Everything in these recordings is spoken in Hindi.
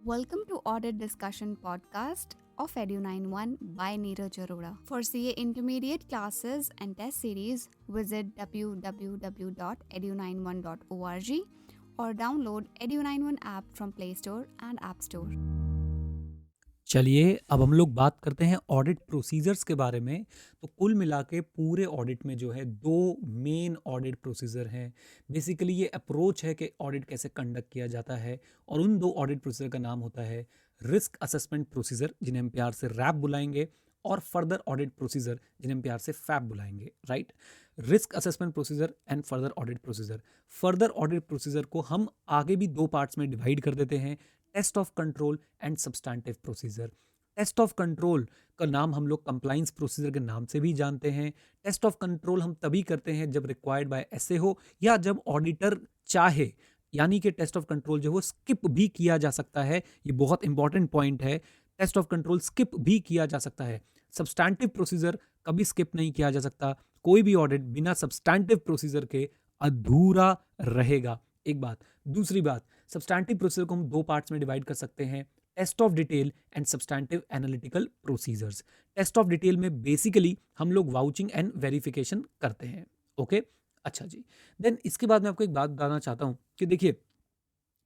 Welcome to Audit Discussion Podcast of Edu91 by Neeraj Arora. For CA Intermediate classes and test series, visit www.edu91.org or download Edu91 app from Play Store and App Store. चलिए अब हम लोग बात करते हैं ऑडिट प्रोसीजर्स के बारे में। तो कुल मिला के पूरे ऑडिट में जो है दो मेन ऑडिट प्रोसीजर हैं। बेसिकली ये अप्रोच है कि ऑडिट कैसे कंडक्ट किया जाता है, और उन दो ऑडिट प्रोसीजर का नाम होता है रिस्क असेसमेंट प्रोसीजर, जिन्हें हम प्यार से रैप बुलाएंगे, और फर्दर ऑडिट प्रोसीजर, जिन्हें हम प्यार से फैप बुलाएंगे। Right, risk assessment procedure and further audit procedure. Further audit procedure को हम आगे भी दो पार्ट्स में डिवाइड कर देते हैं, test of control and substantive procedure. Test of control का नाम हम लोग कंप्लाइंस प्रोसीजर के नाम से भी जानते हैं। टेस्ट ऑफ कंट्रोल हम तभी करते हैं जब रिक्वायर्ड बाय एसए हो या जब ऑडिटर चाहे, यानी कि टेस्ट ऑफ कंट्रोल जो है वो स्किप भी किया जा सकता है। ये बहुत इंपॉर्टेंट पॉइंट है, टेस्ट ऑफ कंट्रोल स्किप भी किया जा सकता है। सब्सटैंटिव प्रोसीजर कभी स्किप नहीं किया जा सकता। कोई भी ऑडिट बिना सब्सटैंटिव प्रोसीजर के अधूरा रहेगा, एक बात। दूसरी बात, सब्सटैंटिव प्रोसीजर को हम दो पार्ट्स में डिवाइड कर सकते हैं, test of detail and substantive analytical procedures. Test of detail में बेसिकली हम लोग वाउचिंग एंड वेरिफिकेशन करते हैं। ओके, अच्छा जी। देन इसके बाद मैं आपको एक बात बताना चाहता हूं कि देखिए,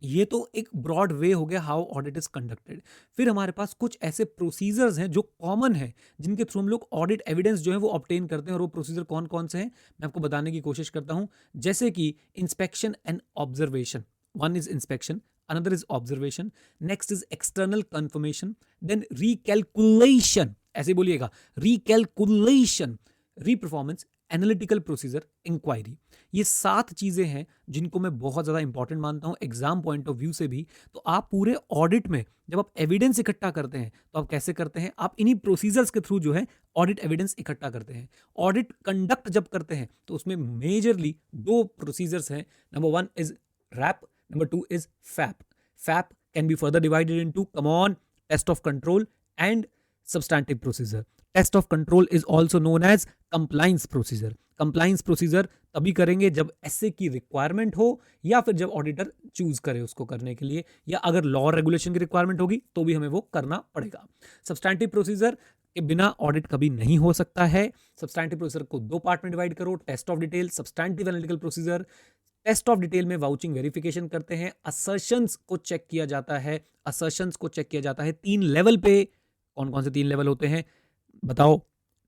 ये तो एक ब्रॉड वे हो गया हाउ ऑडिट इज कंडक्टेड। फिर हमारे पास कुछ ऐसे प्रोसीजर्स हैं जो कॉमन है, जिनके थ्रू हम लोग ऑडिट एविडेंस जो है वो ऑब्टेन करते हैं। और वो प्रोसीजर कौन कौन से हैं मैं आपको बताने की कोशिश करता हूं। जैसे कि inspection and observation. One is inspection, another is observation, next is external confirmation, then recalculation, ऐसे बोलिएगा, recalculation, reperformance, analytical procedure, inquiry. ये 7 चीजें हैं जिनको मैं बहुत ज्यादा इंपॉर्टेंट मानता हूं एग्जाम पॉइंट ऑफ व्यू से भी। तो आप पूरे ऑडिट में जब आप एविडेंस इकट्ठा करते हैं तो आप कैसे करते हैं, आप इन्हीं प्रोसीजर्स के थ्रू जो है ऑडिट एविडेंस इकट्ठा करते हैं। ऑडिट कंडक्ट जब करते हैं तो उसमें मेजरली दो प्रोसीजर्स हैं। Number 1 is RAP, Number 2 is FAP. FAP can be further divided into, come on, test of control and substantive procedure. Test of control is also known as compliance procedure. Compliance procedure तभी करेंगे जब एसए की रिक्वायरमेंट हो, या फिर जब ऑडिटर चूज करे उसको करने के लिए, या अगर लॉ रेगुलेशन की रिक्वायरमेंट होगी तो भी हमें वो करना पड़ेगा। सब्सटैंटिव प्रोसीजर के बिना ऑडिट कभी नहीं हो सकता है। सब्सटैंटिव प्रोसीजर को दो पार्ट में डिवाइड करो, test of detail, substantive analytical procedure. Test of detail में वाउचिंग वेरिफिकेशन करते हैं, असर्शंस को चेक किया जाता है। असर्शंस को चेक किया जाता है 3 लेवल पे। कौन कौन से 3 लेवल होते हैं बताओ?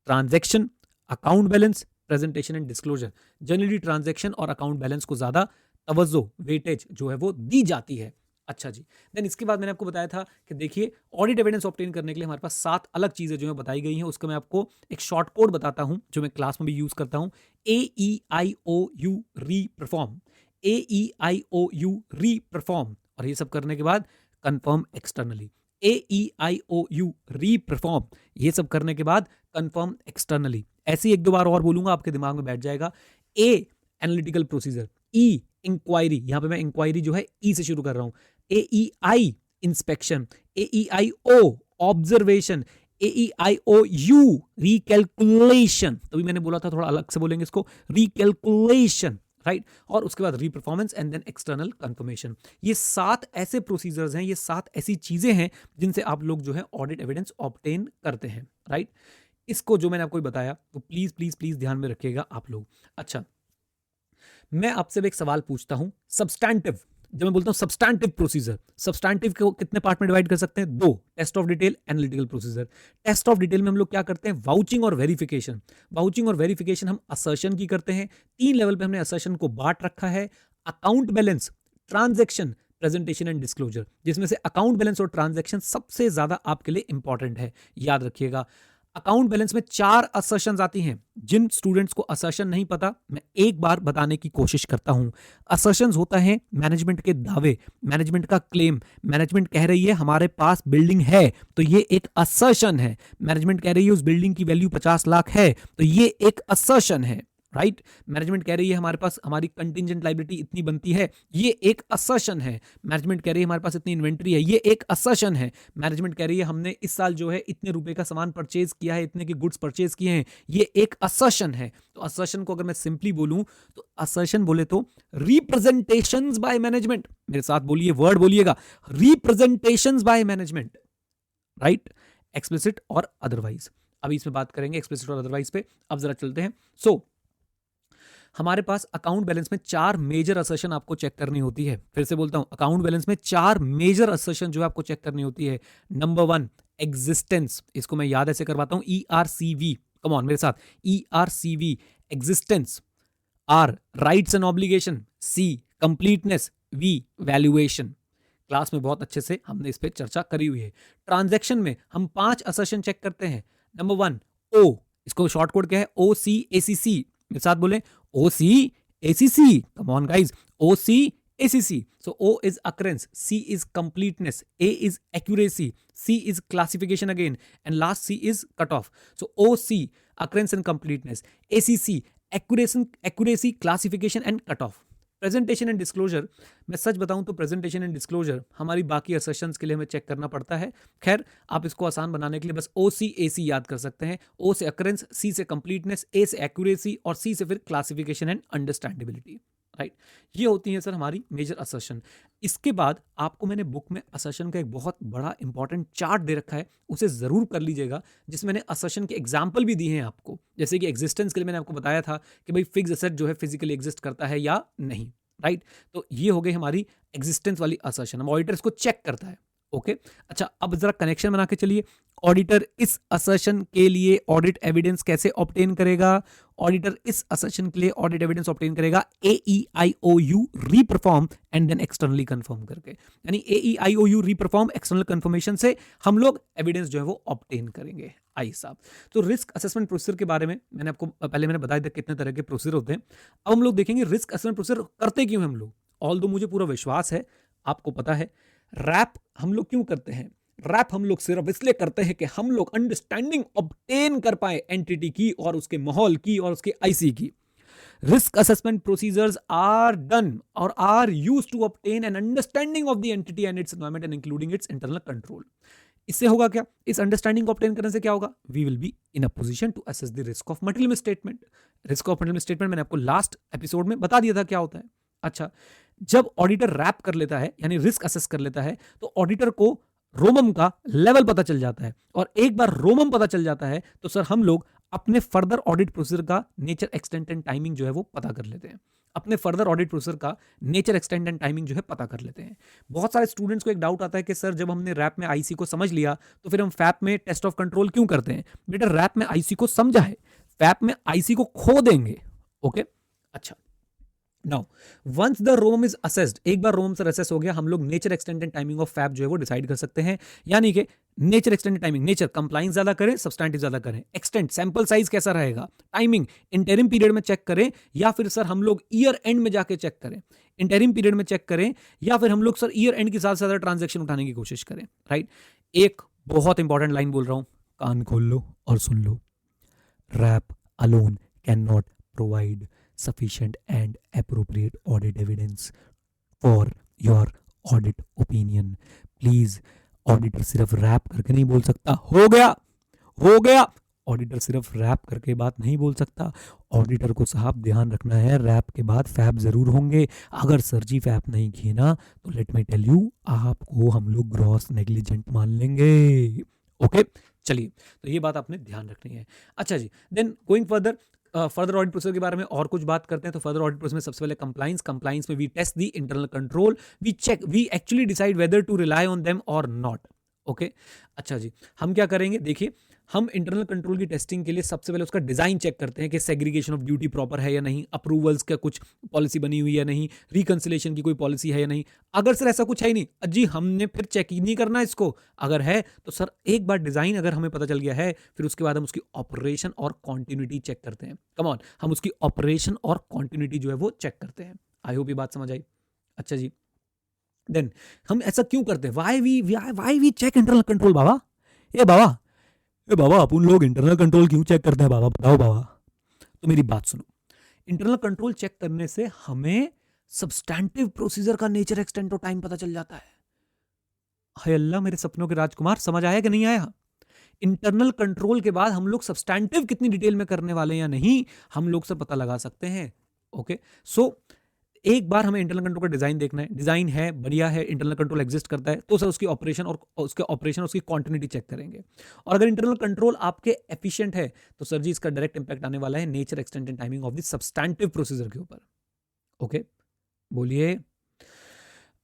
Transaction, account balance, presentation and disclosure. Generally transaction और अकाउंट बैलेंस को ज्यादा तवज्जो, वेटेज जो है वो दी जाती है। अच्छा जी। देन इसके बाद मैंने आपको बताया था कि देखिए, ऑडिट एविडेंस ऑब्टेन करने के लिए हमारे पास 7 अलग चीजें जो है बताई गई हैं। उसका मैं आपको एक शॉर्ट कोड बताता हूं जो मैं क्लास में भी यूज करता हूं। AEIOU री-परफॉर्म, AEIOU री-परफॉर्म, और ये सब करने के बाद कंफर्म एक्सटर्नली। AEIOU री-परफॉर्म, ये सब करने के बाद कंफर्म एक्सटर्नली। ऐसे ही एक दो बार और बोलूंगा, आपके दिमाग में बैठ जाएगा। ए एनालिटिकल प्रोसीजर, ई इंक्वायरी, यहां पे मैं इंक्वायरी जो है ई से शुरू कर रहा हूं। AEI inspection, AEIO observation, AEIOU recalculation, तभी मैंने बोला था थोड़ा अलग से बोलेंगे इसको, रिकैलकुलेशन, राइट। और उसके बाद reperformance and then external confirmation. ये 7 ऐसे प्रोसीजर्स हैं, ये 7 ऐसी चीजें हैं जिनसे आप लोग जो है ऑडिट एविडेंस ऑब्टेन करते हैं, राइट। इसको जो मैंने आपको बताया तो प्लीज प्लीज प्लीज ध्यान में रखिएगा आप लोग। अच्छा, मैं आपसे एक सवाल पूछता हूं। सब्सटैंटिव, जब मैं बोलता हूं सब्सटैंटिव प्रोसीजर, सब्सटैंटिव को कितने पार्ट में डिवाइड कर सकते हैं? 2, test of detail, analytical procedure. Test of detail में हम लोग क्या करते हैं? वाउचिंग और वेरिफिकेशन। वाउचिंग और वेरिफिकेशन हम असर्शन की करते हैं। 3 लेवल पे हमने असर्शन को बांट रखा है। Account balance, transaction, presentation and disclosure, जिसमें से अकाउंट बैलेंस और ट्रांजैक्शन सबसे ज्यादा आपके लिए इंपॉर्टेंट है, याद रखिएगा। अकाउंट बैलेंस में 4 असर्शंस आती हैं। जिन स्टूडेंट्स को असर्शन नहीं पता, मैं एक बार बताने की कोशिश करता हूं। असर्शंस होता है मैनेजमेंट के दावे, मैनेजमेंट का क्लेम। मैनेजमेंट कह रही है हमारे पास बिल्डिंग है, तो ये एक असर्शन है। मैनेजमेंट कह रही है उस बिल्डिंग की वैल्यू 50 लाख है, तो ये एक असर्शन है, राइट। मैनेजमेंट कह रही है हमारे पास हमारी कंटिंजेंट लायबिलिटी इतनी बनती है, ये एक असर्शन है। मैनेजमेंट कह रही है हमारे पास इतनी इन्वेंट्री है, ये एक असर्शन है। मैनेजमेंट कह रही है हमने इस साल जो है इतने रुपए का सामान परचेज किया है, इतने के गुड्स परचेज किए हैं, ये एक असर्शन है। तो असर्शन को अगर मैं सिंपली बोलूं तो असर्शन बोले तो रिप्रेजेंटेशंस बाय मैनेजमेंट, मेरे साथ बोलिए, वर्ड बोलिएगा, representations by management, right, explicit और अदरवाइज। अभी इसमें बात करेंगे एक्सप्लिसिट और अदरवाइज पे। अब जरा चलते हैं। हमारे पास अकाउंट बैलेंस में 4 मेजर असर्शन आपको चेक करनी होती है। फिर से बोलता हूं, अकाउंट बैलेंस में 4 मेजर असर्शन जो आपको चेक करनी होती है। नंबर 1 एग्जिस्टेंस, इसको मैं याद ऐसे करवाता हूं, ERCV, कम ऑन मेरे साथ, ERCV existence. R rights and obligation, C completeness, V valuation. Class में बहुत अच्छे से हमने इस पे चर्चा करी हुई है। ट्रांजैक्शन में हम 5 असर्शन चेक करते हैं। नंबर 1 O, इसको शॉर्ट कोड क्या है, OCACC, मेरे साथ बोले OCACC, come on guys, OCACC. So O is occurrence, C is completeness, A is accuracy, C is classification again, and last C is cutoff. So OC occurrence and completeness, ACC accuracy, classification and cutoff. Presentation and disclosure, मैं सच बताऊं तो प्रेजेंटेशन एंड डिस्क्लोजर हमारी बाकी असर्शंस के लिए हमें चेक करना पड़ता है। खैर, आप इसको आसान बनाने के लिए बस OCAC याद कर सकते हैं। O से अकरेंस, C से कंप्लीटनेस, A से एक्यूरेसी और C से फिर क्लासिफिकेशन एंड अंडरस्टैंडेबिलिटी, राइट। ये होती है सर हमारी मेजर असर्शन। इसके बाद आपको मैंने बुक में असर्शन का एक बहुत बड़ा इंपॉर्टेंट चार्ट दे रखा है, उसे जरूर कर लीजिएगा, जिसमें मैंने असर्शन के एग्जाम्पल भी दिए हैं आपको। जैसे कि एग्जिस्टेंस के लिए मैंने आपको बताया था कि भाई फिक्स एसेट जो है फिजिकली एग्जिस्ट करता है या नहीं, राइट। तो ये हो गई हमारी एग्जिस्टेंस वाली असर्शन, हम ऑडिटर इसको चेक करता है। ओके, अच्छा, अब जरा कनेक्शन बना के चलिए। ऑडिटर इस असर्शन के लिए ऑडिट एविडेंस कैसे ऑब्टेन करेगा? ऑडिटर इस असर्शन के लिए ऑडिट एविडेंस ऑब्टेन करेगा AEIOU reperform and then externally confirm करके। यानी AEIOU रीपरफॉर्म एक्सटर्नल कंफर्मेशन से हम लोग एविडेंस जो है वो ऑब्टेन करेंगे। आई साहब, तो रिस्क असेसमेंट प्रोसीजर के बारे में मैंने आपको पहले मैंने बताया था कितने तरह के प्रोसीजर होते हैं। अब हम लोग देखेंगे रिस्क असेसमेंट प्रोसीजर करते क्यों हम लोग। ऑल्दो मुझे पूरा विश्वास है आपको पता है रैप हम लोग क्यों करते हैं। रैप हम लोग सिर्फ इसलिए करते हैं कि हम लोग अंडरस्टैंडिंग ऑब्टेन कर पाए एंटिटी की और उसके माहौल की और उसके आईसी की। Risk assessment procedures are done और are used to obtain an understanding of the entity and its environment and including its internal control. इससे होगा क्या, इस अंडरस्टैंडिंग को ऑब्टेन करने से क्या होगा, we will be in a position to assess the risk of material misstatement. Risk of material misstatement मैंने आपको लास्ट एपिसोड में बता दिया था क्या होता है। अच्छा, जब ऑडिटर रैप कर लेता है यानी रिस्क असेस कर लेता है तो ऑडिटर को रोमम का लेवल पता चल जाता है, और एक बार रोमम पता चल जाता है तो सर हम लोग अपने फर्दर ऑडिट प्रोसीजर का नेचर, एक्सटेंट एंड टाइमिंग जो है वो पता कर लेते हैं। अपने फर्दर ऑडिट प्रोसीजर का नेचर, एक्सटेंट एंड टाइमिंग जो है पता कर लेते हैं। बहुत सारे स्टूडेंट्स को एक डाउट आता है कि सर जब हमने रैप में आईसी को समझ लिया तो फिर हम फैप में टेस्ट ऑफ कंट्रोल क्यों करते हैं। बेटा, रैप में आईसी को समझा है, फैप में आईसी को खो देंगे। ओके, अच्छा, now once the ROMM is assessed, एक बार रोम सर असेस हो गया, हम लोग nature, extent and timing of FAP जो है वो डिसाइड कर सकते हैं। यानी कि nature, extent, timing, nature compliance ज्यादा करें, सब्सटैंटिव ज्यादा करें, एक्सटेंट सैंपल साइज कैसा रहेगा, टाइमिंग इंटरिम पीरियड में चेक करें या फिर सर हम लोग ईयर एंड में जाके चेक करें, इंटरिम पीरियड में चेक करें या फिर हम लोग सर ईयर एंड के साथ ज्यादा ट्रांजेक्शन उठाने की कोशिश करें, राइट। एक बहुत इंपॉर्टेंट लाइन बोल रहा हूं, कान खोल लो और सुन लो। RAP alone can not provide sufficient and appropriate audit evidence for your audit opinion. Please, auditor सिर्फ रैप करके नहीं बोल सकता हो गया। ऑडिटर सिर्फ रैप करके बात नहीं बोल सकता। ऑडिटर को साहब ध्यान रखना है, रैप के बाद फैप जरूर होंगे। अगर सर जी फैप नहीं किए ना तो लेट मी टेल यू, आपको हम लोग ग्रॉस नेग्लिजेंट मान लेंगे। ओके, चलिए, तो ये बात आपने ध्यान रखनी है। अच्छा जी, then going further, further audit procedure के बारे में और कुछ बात करते हैं। तो फर्दर ऑडिट प्रोसेस में सबसे पहले कंप्लाइंस में we test the internal control, we check, we actually decide whether to rely on them और नॉट। ओके, अच्छा जी, हम क्या करेंगे, देखिए हम इंटरनल कंट्रोल की टेस्टिंग के लिए सबसे पहले उसका डिजाइन चेक करते हैं कि सेग्रीगेशन ऑफ ड्यूटी प्रॉपर है या नहीं, अप्रूवल्स का कुछ पॉलिसी बनी हुई है नहीं, रिकंसिलेशन की कोई पॉलिसी है या नहीं। अगर सर ऐसा कुछ है ही नहीं जी, हमने फिर चेक ही नहीं करना इसको। अगर है तो सर एक बार डिजाइन अगर हमें पता चल गया है, फिर उसके बाद हम उसकी ऑपरेशन और कॉन्टिन्यूटी चेक करते हैं। कम ऑन, हम उसकी ऑपरेशन और कॉन्टिन्यूटी जो है वो चेक करते हैं। आई होप ये बात समझ आई। अच्छा जी, देन हम ऐसा क्यों करते हैं, why we check internal control. बाबा अपन लोग इंटरनल कंट्रोल क्यों चेक करते हैं बाबा, बताओ बाबा। तो मेरी बात सुनो, इंटरनल कंट्रोल चेक करने से हमें सब्सटैंटिव प्रोसीजर का नेचर, एक्सटेंट और टाइम पता चल जाता है। हाय अल्लाह मेरे सपनों के राजकुमार, समझ आया कि नहीं आया? इंटरनल कंट्रोल के बाद हम लोग सब्सटैंटिव कितनी डिटेल में करने वाले हैं या नहीं, हम लोग से पता लगा सकते हैं। ओके, सो एक बार हमें इंटरनल कंट्रोल का डिजाइन देखना है, डिजाइन है बढ़िया है, इंटरनल कंट्रोल एग्जिस्ट करता है, तो सर उसकी ऑपरेशन और उसकी कॉन्टिन्यूटी चेक करेंगे। और अगर इंटरनल कंट्रोल आपके एफिशिएंट है तो सर जी इसका डायरेक्ट इंपैक्ट आने वाला है nature, extent and timing of the substantive procedure के ऊपर। ओके, बोलिए।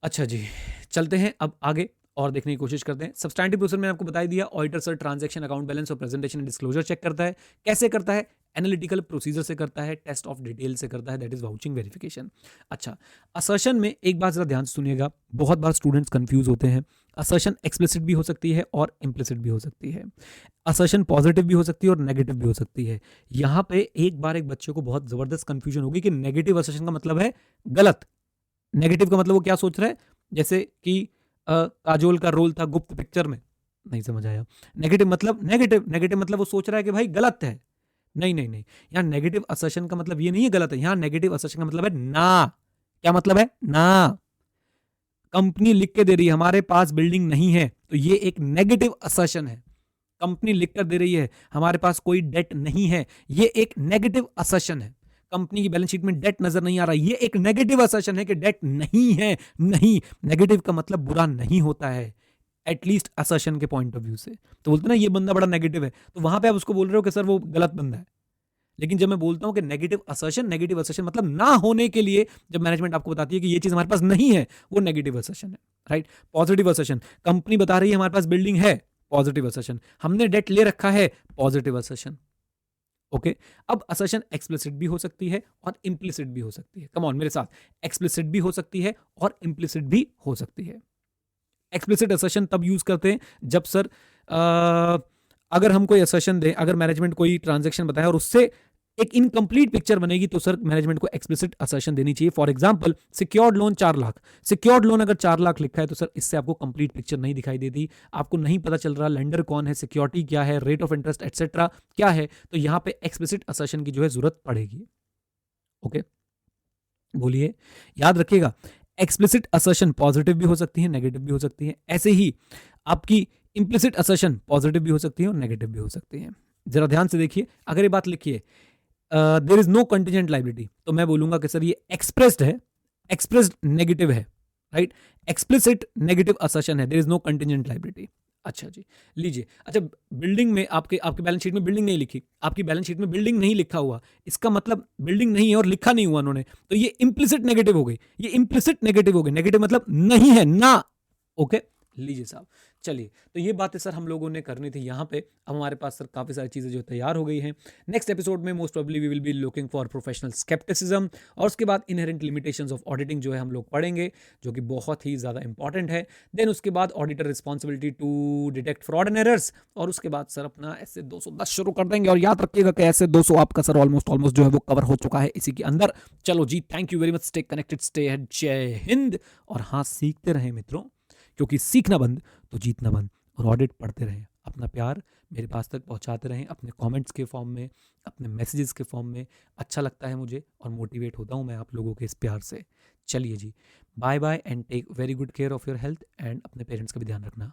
अच्छा जी, चलते हैं अब आगे और देखने की कोशिश करते हैं। सब्सटैंटिव प्रोसीजर मैंने आपको बता ही दिया, auditor sir transaction, account balance और प्रेजेंटेशन एंड डिस्क्लोजर चेक करता है। कैसे करता है? एनालिटिकल प्रोसीजर से करता है, टेस्ट ऑफ डिटेल से करता है, दैट इज वाउचिंग वेरिफिकेशन। अच्छा, असर्शन में एक बात जरा ध्यान से सुनिएगा, बहुत बार स्टूडेंट्स कंफ्यूज होते हैं। असर्शन एक्सप्लिसिट भी हो सकती है और इम्प्लिसिट भी हो सकती है। असर्शन पॉजिटिव भी हो सकती है और नेगेटिव भी हो सकती है। यहाँ पे एक बार एक बच्चे को बहुत जबरदस्त कंफ्यूजन होगी कि नेगेटिव असर्शन का मतलब है गलत। नेगेटिव का मतलब वो क्या सोच रहा है, जैसे कि काजोल का रोल था गुप्त पिक्चर में, नहीं समझ आया। नेगेटिव मतलब नेगेटिव मतलब वो सोच रहा है कि भाई गलत है। नहीं नहीं नहीं, यहाँ नेगेटिव असर्शन का मतलब ये नहीं है गलत है, यहाँ नेगेटिव असर्शन का मतलब है ना। क्या मतलब है? ना। कंपनी लिख के दे रही है हमारे पास बिल्डिंग नहीं है, तो ये एक नेगेटिव असर्शन है। कंपनी लिख कर दे रही है हमारे पास कोई डेट नहीं है, ये एक नेगेटिव असर्शन है। कंपनी की बैलेंस शीट में डेट नजर नहीं आ रहा, ये एक नेगेटिव असर्शन है कि डेट नहीं है। नहीं, नेगेटिव का मतलब बुरा नहीं होता है, एटलीस्ट असर्शन के पॉइंट ऑफ व्यू से। तो बोलते ना ये बंदा बड़ा नेगेटिव है, तो वहां पे आप उसको बोल रहे हो कि सर वो गलत बंदा है। लेकिन जब मैं बोलता हूं कि नेगेटिव असर्शन मतलब ना होने के लिए जब मैनेजमेंट आपको बताती है कि ये चीज हमारे पास नहीं है, वो नेगेटिव असर्शन है, राइट। पॉजिटिव असर्शन, कंपनी बता रही है हमारे पास बिल्डिंग है, पॉजिटिव असर्शन। हमने डेट ले रखा है, पॉजिटिव असर्शन। ओके, अब असर्शन एक्सप्लिसिट भी हो सकती है और इम्प्लिसिट भी हो सकती है। कम ऑन मेरे साथ, एक्सप्लिसिट भी हो सकती है और इम्प्लिसिट भी हो सकती है। एक्सप्लिसिट असर्शन तब यूज करते हैं जब सर अगर हम कोई असर्शन दें, अगर मैनेजमेंट कोई ट्रांजैक्शन बताए और उससे एक इनकम्प्लीट पिक्चर बनेगी, तो सर मैनेजमेंट को एक्सप्लिसिट असर्शन देनी चाहिए। For example, secured loan 4 lakh, secured loan अगर 4 लाख लिखा है तो सर इससे आपको कंप्लीट पिक्चर नहीं दिखाई देती, आपको नहीं पता चल रहा लेंडर कौन है, सिक्योरिटी क्या है, रेट ऑफ इंटरेस्ट एटसेट्रा क्या है, तो यहां पे एक्सप्लिसिट असर्शन की जो है जरूरत पड़ेगी। ओके, बोलिए, याद रखिएगा, एक्सप्लिसिट असर्शन पॉजिटिव भी हो सकती है, नेगेटिव भी हो सकती है। ऐसे ही आपकी इंप्लिसिट असर्शन पॉजिटिव भी हो सकती है और नेगेटिव भी हो सकती है। जरा ध्यान से देखिए, अगर ये बात लिखिए there is no contingent liability, तो मैं बोलूंगा कि सर ये एक्सप्रेस्ड है, एक्सप्रेस्ड नेगेटिव है, राइट। एक्सप्लिसिट नेगेटिव असर्शन है, there is no contingent liability. अच्छा जी, लीजिए। अच्छा, बिल्डिंग में आपके आपके बैलेंस शीट में बिल्डिंग नहीं लिखी, आपकी बैलेंस शीट में बिल्डिंग नहीं लिखा हुआ, इसका मतलब बिल्डिंग नहीं है और लिखा नहीं हुआ उन्होंने, तो ये इंप्लिसिट नेगेटिव हो गई, ये इंप्लिसिट नेगेटिव हो गई। नेगेटिव मतलब नहीं है, ना। ओके, लीजिए साहब, चलिए, तो ये बातें सर हम लोगों ने करनी थी यहाँ पे। अब हमारे पास सर काफ़ी सारी चीज़ें जो तैयार हो गई हैं। नेक्स्ट एपिसोड में most probably we will be looking for professional scepticism, और उसके बाद इनहेरेंट लिमिटेशंस ऑफ ऑडिटिंग जो है हम लोग पढ़ेंगे, जो कि बहुत ही ज़्यादा इंपॉर्टेंट है। देन उसके बाद auditor responsibility to detect fraud and errors, और उसके बाद सर अपना ऐसे 210 शुरू कर देंगे। और याद रखिएगा कि ऐसे 200 आपका सर ऑलमोस्ट जो है वो कवर हो चुका है इसी के अंदर। चलो जी, thank you very much, stay connected, stay head, जय हिंद। और हाँ, सीखते रहें मित्रों, क्योंकि सीखना बंद तो जीतना बंद। और ऑडिट पढ़ते रहें, अपना प्यार मेरे पास तक पहुंचाते रहें, अपने कमेंट्स के फॉर्म में, अपने मैसेजेस के फॉर्म में। अच्छा लगता है मुझे और मोटिवेट होता हूं मैं आप लोगों के इस प्यार से। चलिए जी, bye bye and take very good care of your health, and अपने पेरेंट्स का भी ध्यान रखना।